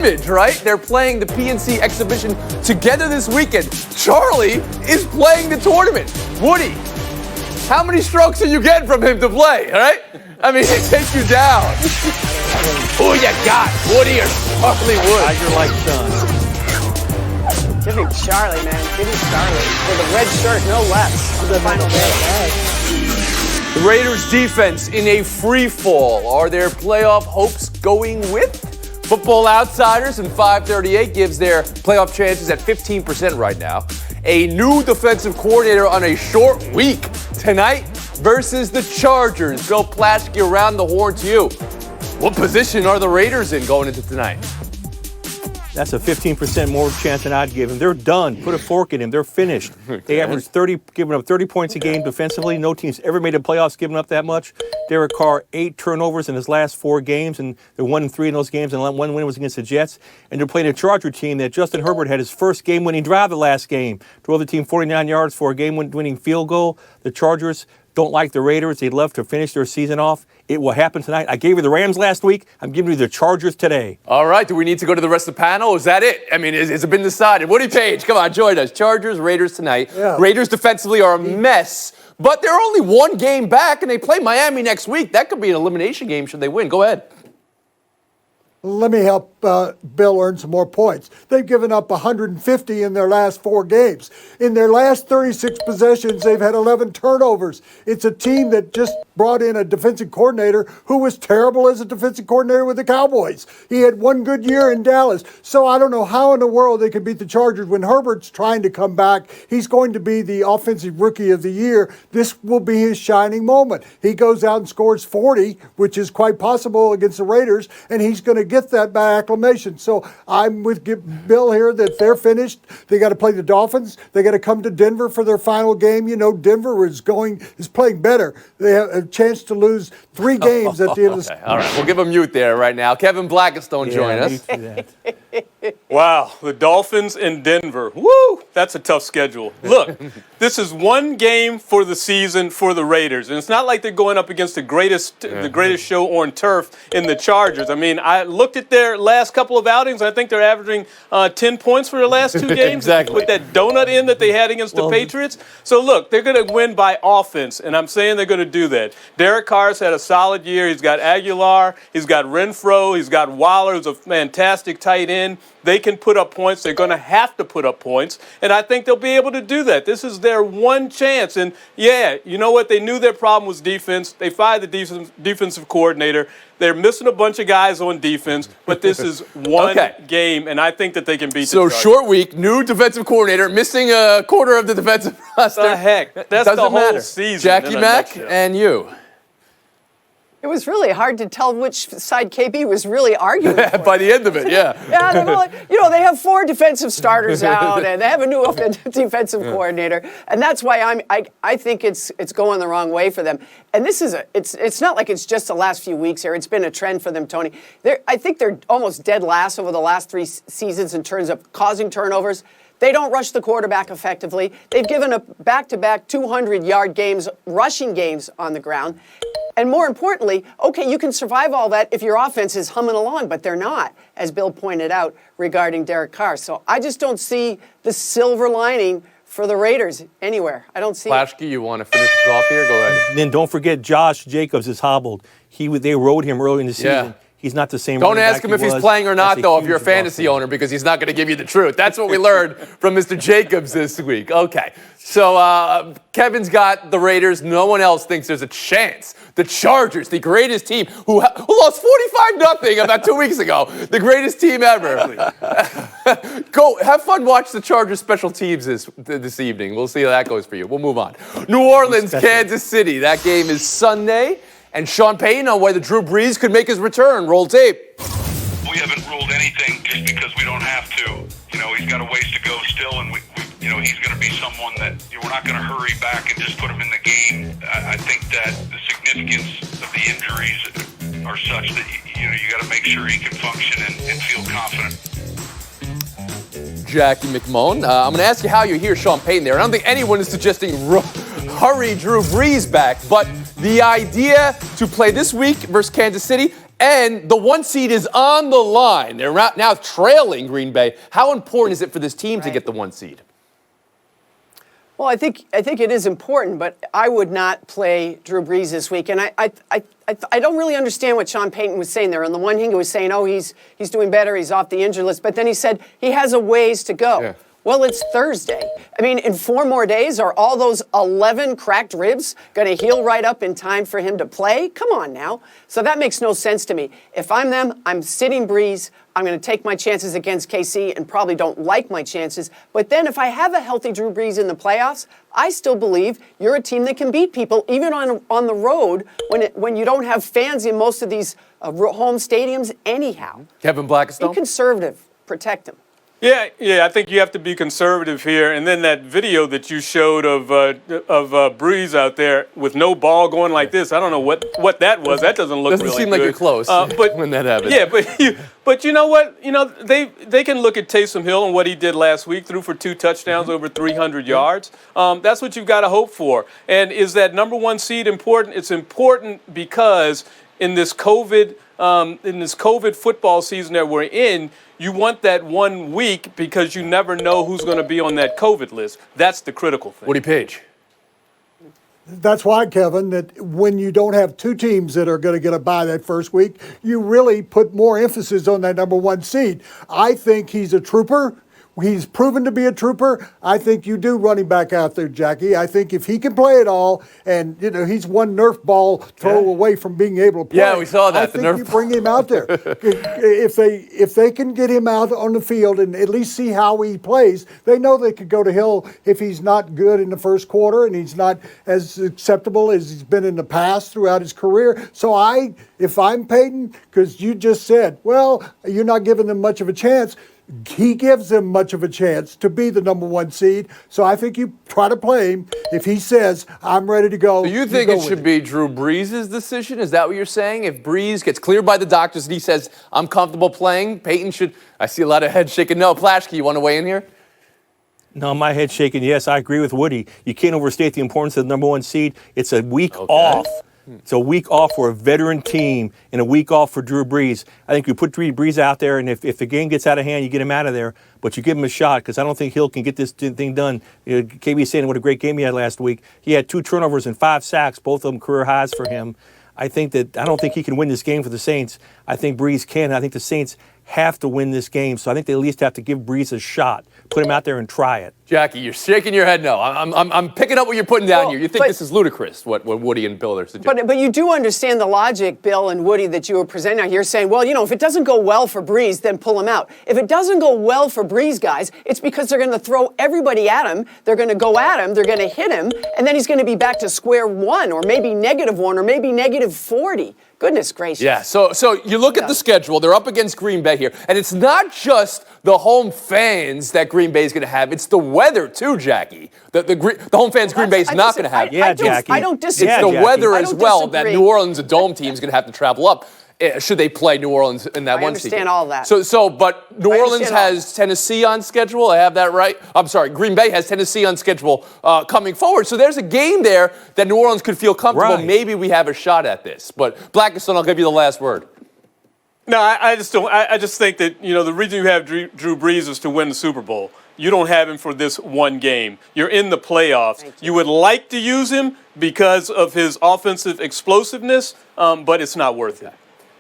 Right? They're playing the PNC exhibition together this weekend. Charlie is playing the tournament. Woody, how many strokes are you getting from him to play, all right? I mean, he takes you down. Who you got, Woody or Charlie Wood? Tiger-like son. Give him Charlie, man. Give him Charlie. With a red shirt, no less. The final day. The Raiders' defense in a free fall. Are their playoff hopes going with? Football Outsiders and 538 gives their playoff chances at 15% right now. A new defensive coordinator on a short week tonight versus the Chargers. Bill Plaschke around the horn to you. What position are the Raiders in going into tonight? That's a 15% more chance than I'd give him. They're done. Put a fork in him. They're finished. They average 30, giving up 30 points a game defensively. No team's ever made the playoffs giving up that much. Derek Carr, 8 turnovers in his last 4 games, and they're 1-3 in those games, and one win was against the Jets. And they're playing a Charger team that Justin Herbert had his first game-winning drive the last game. Drove the team 49 yards for a game-winning field goal. The Chargers don't like the Raiders. They'd love to finish their season off. It will happen tonight. I gave you the Rams last week. I'm giving you the Chargers today. All right. Do we need to go to the rest of the panel? Is that it? I mean, has it been decided? Woody Page, come on, join us. Chargers, Raiders tonight. Yeah. Raiders defensively are a mess, but they're only 1 game back, and they play Miami next week. That could be an elimination game should they win. Go ahead. Let me help Bill earn some more points. They've given up 150 in their last 4 games. In their last 36 possessions, they've had 11 turnovers. It's a team that just brought in a defensive coordinator who was terrible as a defensive coordinator with the Cowboys. He had 1 good year in Dallas. So I don't know how in the world they could beat the Chargers when Herbert's trying to come back. He's going to be the offensive rookie of the year. This will be his shining moment. He goes out and scores 40, which is quite possible against the Raiders, and he's going to get that by acclamation. So I'm with Bill here that they're finished. They got to play the Dolphins. They got to come to Denver for their final game. You know, Denver is playing better. They have a chance to lose 3 games at the end of the season. All right, we'll give a mute there right now. Kevin Blackistone join us. Wow, the Dolphins in Denver. Woo, that's a tough schedule. Look, this is 1 game for the season for the Raiders, and it's not like they're going up against the greatest show on turf in the Chargers. I mean, I looked at their last couple of outings. I think they're averaging 10 points for their last 2 games. Exactly. With that donut in that they had against the Patriots. So look, they're going to win by offense, and I'm saying they're going to do that. Derek Carr's had a solid year. He's got Aguilar. He's got Renfro. He's got Waller, who's a fantastic tight end. They can put up points. They're going to have to put up points, and I think they'll be able to do that. This is their 1 chance, and yeah, you know what? They knew their problem was defense. They fired the defensive coordinator. They're missing a bunch of guys on defense, but this is 1 game, and I think that they can beat the Chargers. Short week, new defensive coordinator, missing a quarter of the defensive roster. The heck? That's Doesn't the whole matter. season. Jackie Mack and you. It was really hard to tell which side KB was really arguing for. By the end of it, yeah. Yeah, they have 4 defensive starters out, and they have a new defensive coordinator, and that's why I think it's going the wrong way for them. And this is it's not like it's just the last few weeks here. It's been a trend for them, Tony. I think they're almost dead last over the last 3 seasons in terms of causing turnovers. They don't rush the quarterback effectively. They've given up back-to-back 200-yard games, rushing games on the ground. And more importantly, okay, you can survive all that if your offense is humming along, but they're not, as Bill pointed out regarding Derek Carr. So I just don't see the silver lining for the Raiders anywhere. I don't see it. Plaschke, you want to finish this off here? Go ahead. And then don't forget Josh Jacobs is hobbled. They rode him early in the season. Yeah. He's not the same. Don't ask him if he's playing or not, though, if you're a fantasy loss. owner, because he's not going to give you the truth. That's what we learned from Mr. Jacobs this week. Okay, so Kevin's got the Raiders. No one else thinks there's a chance. The Chargers, the greatest team, who lost 45-0 about 2 weeks ago. The greatest team ever. Go have fun. Watch the Chargers special teams this evening. We'll see how that goes for you. We'll move on. New Orleans, Kansas City. That game is Sunday. And Sean Payton on whether Drew Brees could make his return. Roll tape. We haven't ruled anything just because we don't have to. You know, he's got a ways to go still, and he's going to be someone that we're not going to hurry back and just put him in the game. I think that the significance of the injuries are such that you got to make sure he can function and feel confident. Jackie McMullen. I'm going to ask you how you hear Sean Payton there. I don't think anyone is suggesting hurry Drew Brees back, but the idea to play this week versus Kansas City And the 1 seed is on the line. They're now trailing Green Bay. How important is it for this team to get the 1 seed? Well, I think it is important, but I would not play Drew Brees this week. And I don't really understand what Sean Payton was saying there. On the one hand, he was saying, oh, he's doing better, he's off the injured list. But then he said he has a ways to go. Yeah. Well, it's Thursday. I mean, in 4 more days, are all those 11 cracked ribs going to heal right up in time for him to play? Come on now. So that makes no sense to me. If I'm them, I'm sitting Brees. I'm going to take my chances against KC and probably don't like my chances. But then if I have a healthy Drew Brees in the playoffs, I still believe you're a team that can beat people, even on the road when you don't have fans in most of these home stadiums anyhow. Kevin Blackstone? Be conservative. Protect them. Yeah, I think you have to be conservative here. And then that video that you showed of Brees out there with no ball going like this, I don't know what that was. That doesn't look Doesn't really seem good. like you're close but when that happens. Yeah, but you know what? You know, they can look at Taysom Hill and what he did last week, threw for 2 touchdowns, over 300 yards. That's what you've got to hope for. And is that number 1 seed important? It's important because in this COVID football season that we're in, you want that 1 week because you never know who's going to be on that COVID list. That's the critical thing. Woody Page. That's why, Kevin, that when you don't have 2 teams that are going to get a bye that first week, you really put more emphasis on that number 1 seed. I think he's a trooper. He's proven to be a trooper. I think you do run him back out there, Jackie. I think if he can play it all, and he's one Nerf ball throw away from being able to play. Yeah, we saw that. I The think Nerf you bring him out there. If they can get him out on the field and at least see how he plays, they know they could go to Hill if he's not good in the first quarter and he's not as acceptable as he's been in the past throughout his career. So if I'm Peyton, because you just said, well, you're not giving them much of a chance. He gives them much of a chance to be the number 1 seed. So I think you try to play him. If he says, I'm ready to go. Do you think it should be Drew Brees' decision? Is that what you're saying? If Brees gets cleared by the doctors and he says, I'm comfortable playing, Peyton should. I see a lot of heads shaking. No, Plashke, you want to weigh in here? No, my head's shaking. Yes, I agree with Woody. You can't overstate the importance of the number 1 seed. It's a week off. It's a week off for a veteran team and a week off for Drew Brees. I think you put Drew Brees out there, and if the game gets out of hand, you get him out of there. But you give him a shot because I don't think Hill can get this thing done. KB saying what a great game he had last week. He had 2 turnovers and 5 sacks, both of them career highs for him. I don't think he can win this game for the Saints. I think Brees can. I think the Saints have to win this game, so I think they at least have to give Brees a shot. Put him out there and try it. Jackie, you're shaking your head no. I'm picking up what you're putting down here. You think this is ludicrous, what Woody and Bill are suggesting. But you do understand the logic, Bill and Woody, that you were presenting out here saying, well, if it doesn't go well for Brees, then pull him out. If it doesn't go well for Brees, guys, it's because they're going to throw everybody at him. They're going to go at him. They're going to hit him. And then he's going to be back to square 1 or maybe -1 or maybe -40. Goodness gracious. Yeah, so you look at the schedule. They're up against Green Bay here. And it's not just the home fans that Green Bay is going to have. It's the weather, too, Jackie. The home fans Green Bay is not going to have. Jackie. I don't disagree. It's the weather as well that disagree. New Orleans, a dome team, is going to have to travel up. Should they play New Orleans in that I one season? understand all that. But New Orleans has Tennessee on schedule. I have that right. I'm sorry. Green Bay has Tennessee on schedule coming forward. So there's a game there that New Orleans could feel comfortable. Right. Maybe we have a shot at this. But Blackstone, I'll give you the last word. No, I just don't. I just think that the reason you have Drew Brees is to win the Super Bowl. You don't have him for this one game. You're in the playoffs. You would like to use him because of his offensive explosiveness, but it's not worth it.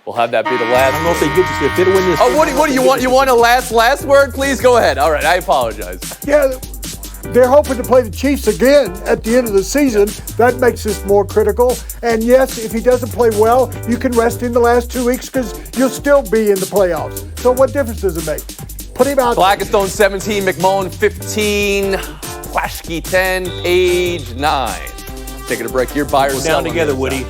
We'll have that be the last. I don't know if they get this. If they don't win this. Oh, what do you want? You want a last word? Please go ahead. All right, I apologize. Yeah, they're hoping to play the Chiefs again at the end of the season. That makes this more critical. And yes, if he doesn't play well, you can rest in the last 2 weeks because you'll still be in the playoffs. So what difference does it make? Put him out. Blackstone 17, McMullen 15, Plashke 10, Page 9. Taking a break here. Buy or We're sell down together, Woody.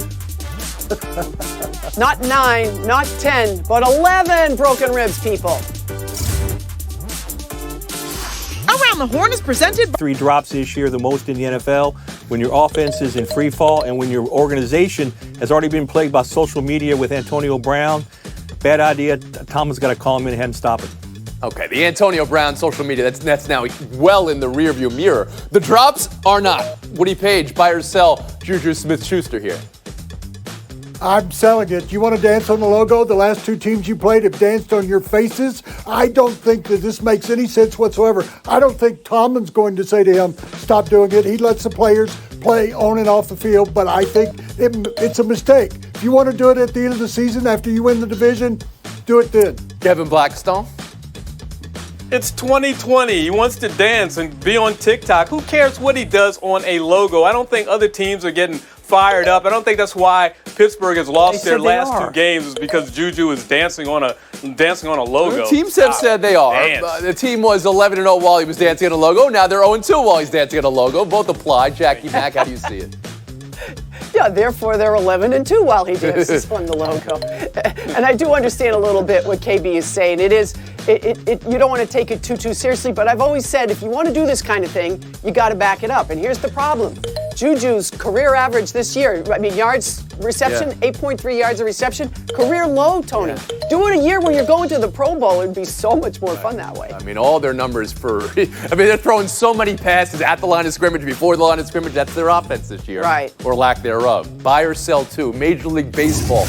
Not 9, not 10, but 11 broken ribs, people. Around the Horn is presented by 3 drops this year, the most in the NFL. When your offense is in free fall and when your organization has already been plagued by social media with Antonio Brown, bad idea. Tom has got to call him in ahead and stop it. Okay, the Antonio Brown social media, that's now well in the rearview mirror. The drops are not. Woody Page, buy or sell Juju Smith-Schuster here. I'm selling it. You want to dance on the logo? The last two teams you played have danced on your faces. I don't think that this makes any sense whatsoever. I don't think Tomlin's going to say to him, stop doing it. He lets the players play on and off the field, but I think it's a mistake. If you want to do it at the end of the season after you win the division, do it then. Kevin Blackstone? It's 2020. He wants to dance and be on TikTok. Who cares what he does on a logo? I don't think other teams are getting fired up. I don't think that's why Pittsburgh has lost their last two games, is because Juju is dancing on a logo. The teams have said they are. The team was 11-0 while he was dancing on a logo. Now they're 0-2 while he's dancing on a logo. Both apply. Jackie Mack, how do you see it? Yeah, therefore they're 11-2 while he dances on the logo. And I do understand a little bit what KB is saying. You don't want to take it too seriously, but I've always said if you want to do this kind of thing, you got to back it up. And here's the problem. Juju's career average this year, yards reception, 8.3 yards of reception, career low, Tony. Yeah. Do it a year where you're going to the Pro Bowl. It'd be so much more fun that way. I mean, all their numbers they're throwing so many passes at the line of scrimmage, before the line of scrimmage. That's their offense this year. Right. Or lack thereof. Buy or sell too. Major League Baseball.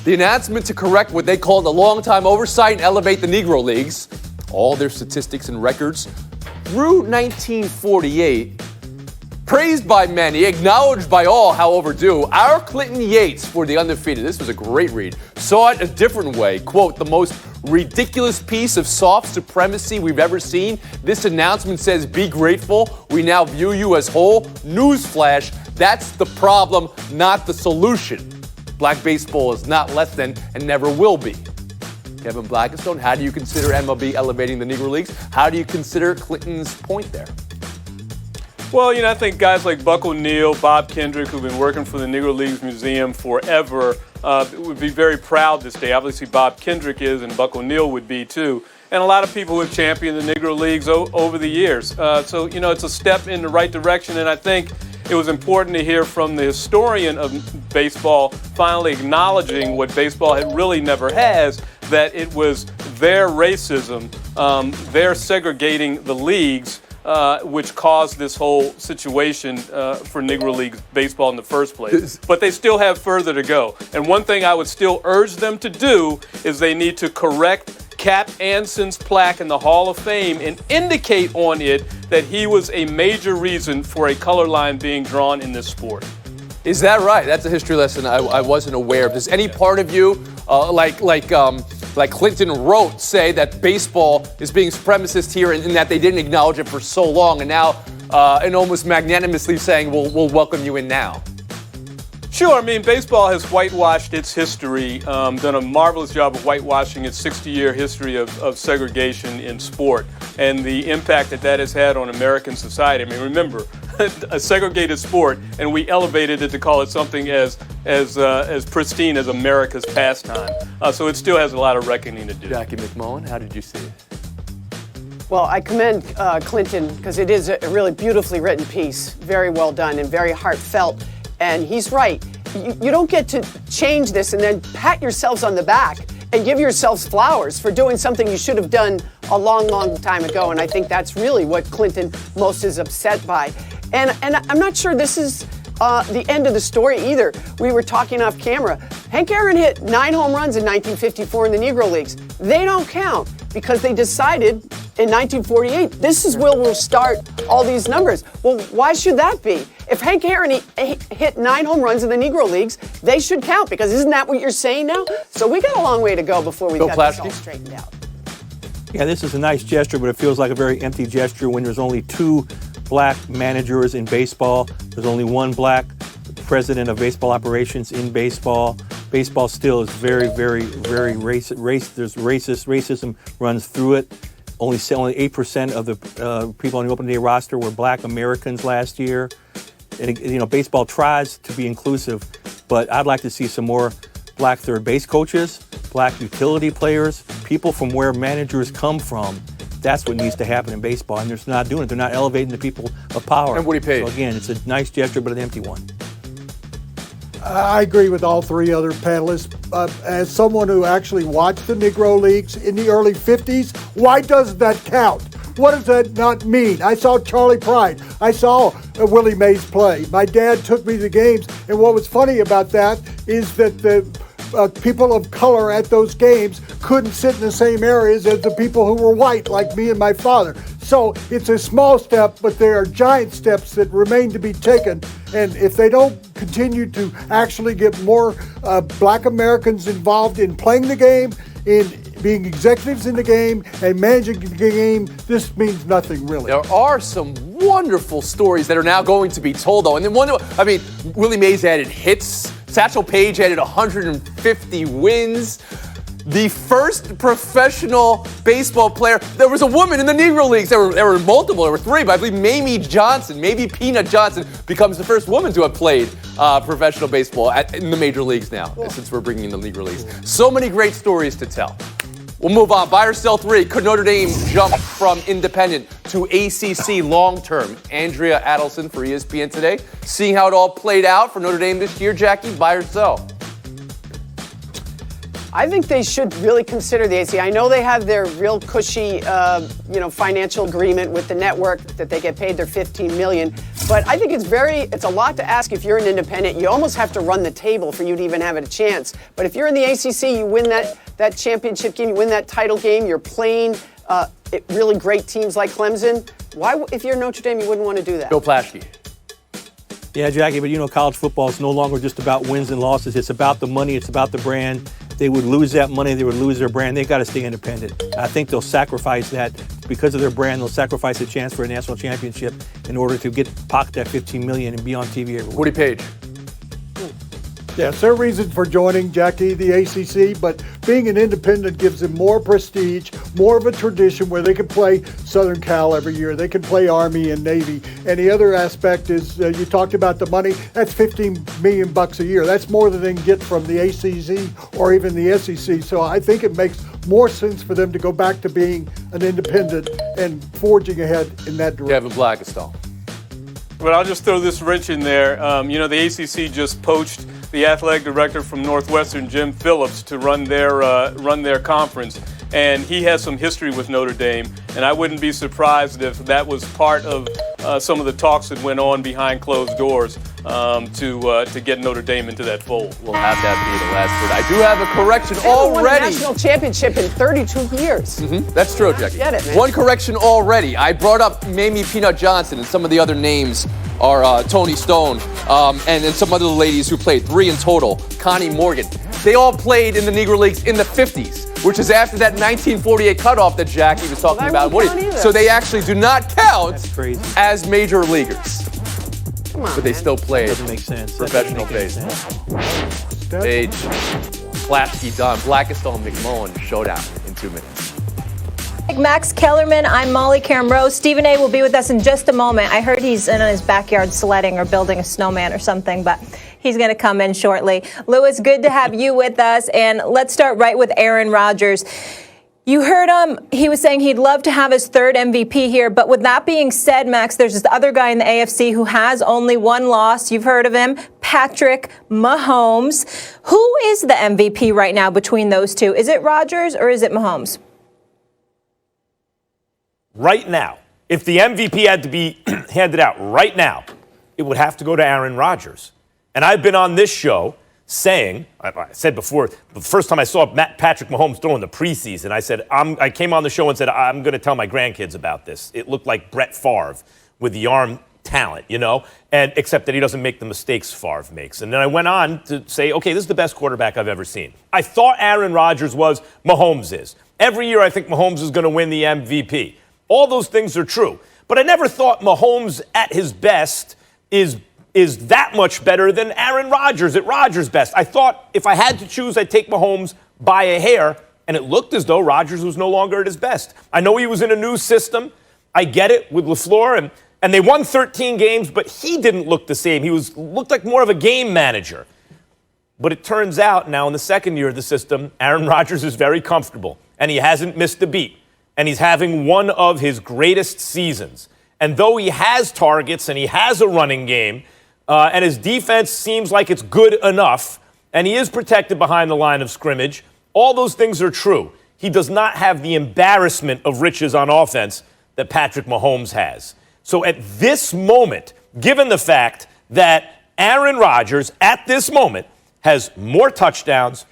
The announcement to correct what they called a long-time oversight and elevate the Negro Leagues, all their statistics and records, through 1948, praised by many, acknowledged by all how overdue, our Clinton Yates for the undefeated, this was a great read, saw it a different way. Quote, the most ridiculous piece of soft supremacy we've ever seen. This announcement says, be grateful. We now view you as whole. Newsflash, that's the problem, not the solution. Black baseball is not less than and never will be. Kevin Blackstone, how do you consider MLB elevating the Negro Leagues? How do you consider Clinton's point there? Well, I think guys like Buck O'Neil, Bob Kendrick, who've been working for the Negro Leagues Museum forever, would be very proud this day. Obviously, Bob Kendrick is, and Buck O'Neil would be too. And a lot of people who have championed the Negro Leagues over the years. So, it's a step in the right direction, and I think it was important to hear from the historian of baseball finally acknowledging what baseball really never has, that it was their racism, their segregating the leagues, which caused this whole situation for Negro League baseball in the first place. But they still have further to go. And one thing I would still urge them to do is they need to correct Cap Anson's plaque in the Hall of Fame and indicate on it that he was a major reason for a color line being drawn in this sport. Is that right? That's a history lesson I wasn't aware of. Does any part of you, like Clinton wrote, say that baseball is being supremacist here and that they didn't acknowledge it for so long, and now and almost magnanimously saying we'll welcome you in now? Sure. Baseball has whitewashed its history, done a marvelous job of whitewashing its 60-year history of segregation in sport and the impact that has had on American society. Remember, a segregated sport, and we elevated it to call it something as pristine as America's pastime. So it still has a lot of reckoning to do. Jackie McMullen, how did you see it? Well, I commend Clinton because it is a really beautifully written piece, very well done and very heartfelt. And he's right. You don't get to change this and then pat yourselves on the back and give yourselves flowers for doing something you should have done a long time ago. And I think that's really what Clinton most is upset by. And I'm not sure this is the end of the story either. We were talking off camera. Hank Aaron hit 9 home runs in 1954 in the Negro Leagues. They don't count because they decided in 1948, this is where we'll start all these numbers. Well, why should that be? If Hank Aaron hit 9 home runs in the Negro Leagues, they should count because isn't that what you're saying now? So we got a long way to go before we got this all straightened out. Yeah, this is a nice gesture, but it feels like a very empty gesture when there's only 2 black managers in baseball. There's only 1 black president of baseball operations in baseball. Baseball still is very, very, very racism runs through it. Only 8% of the people on the opening day roster were black Americans last year. And, baseball tries to be inclusive, but I'd like to see some more black third base coaches, black utility players, people from where managers come from. That's what needs to happen in baseball, and they're not doing it. They're not elevating the people of power. And Woody Page. So again, it's a nice gesture, but an empty one. I agree with all 3 other panelists. As someone who actually watched the Negro Leagues in the early 50s, why doesn't that count? What does that not mean? I saw Charlie Pride. I saw Willie Mays play. My dad took me to games, and what was funny about that is that the people of color at those games couldn't sit in the same areas as the people who were white, like me and my father. So it's a small step, but there are giant steps that remain to be taken. And if they don't continue to actually get more black Americans involved in playing the game, in being executives in the game, and managing the game, this means nothing really. There are some wonderful stories that are now going to be told, though. And then Willie Mays added hits. Satchel Paige added 150 wins. The first professional baseball player. There was a woman in the Negro Leagues. There were multiple. There were three, but I believe Mamie Peanut Johnson becomes the first woman to have played professional baseball in the major leagues now, since we're bringing in the Negro Leagues. So many great stories to tell. We'll move on. Buy or sell three. Could Notre Dame jump from independent to ACC long-term? Andrea Adelson for ESPN Today. Seeing how it all played out for Notre Dame this year, Jackie, buy or sell? I think they should really consider the ACC. I know they have their real cushy, financial agreement with the network that they get paid their $15 million. But I think it's a lot to ask if you're an independent. You almost have to run the table for you to even have a chance. But if you're in the ACC, you win that championship game, you win that title game, you're playing really great teams like Clemson. Why, if you're Notre Dame, you wouldn't want to do that? Bill Plaschke. Yeah, Jackie, but college football is no longer just about wins and losses. It's about the money. It's about the brand. They would lose that money. They would lose their brand. They've got to stay independent. I think they'll sacrifice that because of their brand. They'll sacrifice a chance for a national championship in order to pocket that $15 million and be on TV everywhere. Woody Page. Yes, there are reasons for joining, Jackie, the ACC, but being an independent gives them more prestige, more of a tradition where they can play Southern Cal every year. They can play Army and Navy. And the other aspect is you talked about the money. That's $15 million a year. That's more than they can get from the ACC or even the SEC. So I think it makes more sense for them to go back to being an independent and forging ahead in that direction. Kevin Blackistone. But I'll just throw this wrench in there. The ACC just poached the athletic director from Northwestern, Jim Phillips, to run their conference. And he has some history with Notre Dame. And I wouldn't be surprised if that was part of some of the talks that went on behind closed doors to get Notre Dame into that fold. We'll have that be the last word. I do have a correction They haven't won a already. national championship in 32 years. That's true, Jackie. Get it, man. One correction already. I brought up Mamie Peanut Johnson, and some of the other names are Tony Stone and then some other ladies who played, 3 in total. Connie Morgan. They all played in the Negro Leagues in the 50s, which is after that 1948 cutoff that Jackie was talking about. won't count either. So they actually do not count That's crazy. as major leaguers. Come on, But they man. still played Doesn't make sense. That professional doesn't make any baseball. sense. Page, Plaschke, Dunn, Blackistone, McMullen, showdown in 2 minutes. Max Kellerman, I'm Molly Cameron. Stephen A. will be with us in just a moment. I heard he's in his backyard sledding or building a snowman or something, but he's going to come in shortly. Lewis, good to have you with us. And let's start right with Aaron Rodgers. You heard him. He was saying he'd love to have his third MVP here. But with that being said, Max, there's this other guy in the AFC who has only one loss. You've heard of him, Patrick Mahomes. Who is the MVP right now between those two? Is it Rodgers or is it Mahomes? Right now, if the MVP had to be handed out right now, it would have to go to Aaron Rodgers. And I've been on this show saying, I said before, the first time I saw Patrick Mahomes throw in the preseason, I came on the show and said, I'm going to tell my grandkids about this. It looked like Brett Favre with the arm talent, and except that he doesn't make the mistakes Favre makes. And then I went on to say, okay, this is the best quarterback I've ever seen. I thought Aaron Rodgers was, Mahomes is. Every year I think Mahomes is going to win the MVP. All those things are true. But I never thought Mahomes at his best is that much better than Aaron Rodgers at Rodgers' best. I thought if I had to choose, I'd take Mahomes by a hair, and it looked as though Rodgers was no longer at his best. I know he was in a new system. I get it with LaFleur, and they won 13 games, but he didn't look the same. He looked like more of a game manager. But it turns out now in the second year of the system, Aaron Rodgers is very comfortable, and he hasn't missed a beat. And he's having one of his greatest seasons. And though he has targets and he has a running game, and his defense seems like it's good enough, and he is protected behind the line of scrimmage, all those things are true. He does not have the embarrassment of riches on offense that Patrick Mahomes has. So at this moment, given the fact that Aaron Rodgers at this moment has more touchdowns,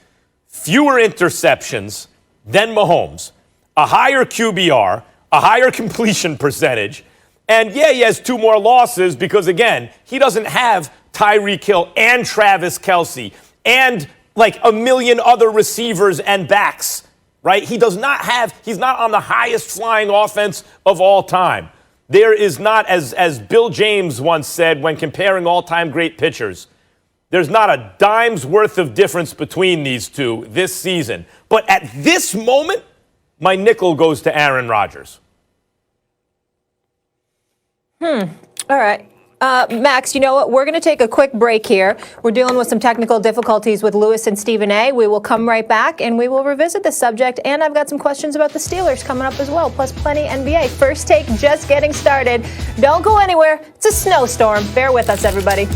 fewer interceptions than Mahomes, a higher QBR, a higher completion percentage, and yeah, he has 2 more losses because, again, he doesn't have Tyreek Hill and Travis Kelce and like a million other receivers and backs, right? He's not on the highest flying offense of all time. There is not, as Bill James once said when comparing all-time great pitchers, there's not a dime's worth of difference between these two this season. But at this moment, my nickel goes to Aaron Rodgers. All right. Max, you know what? We're going to take a quick break here. We're dealing with some technical difficulties with Lewis and Stephen A. We will come right back and we will revisit the subject. And I've got some questions about the Steelers coming up as well, plus plenty NBA. First Take just getting started. Don't go anywhere. It's a snowstorm. Bear with us, everybody.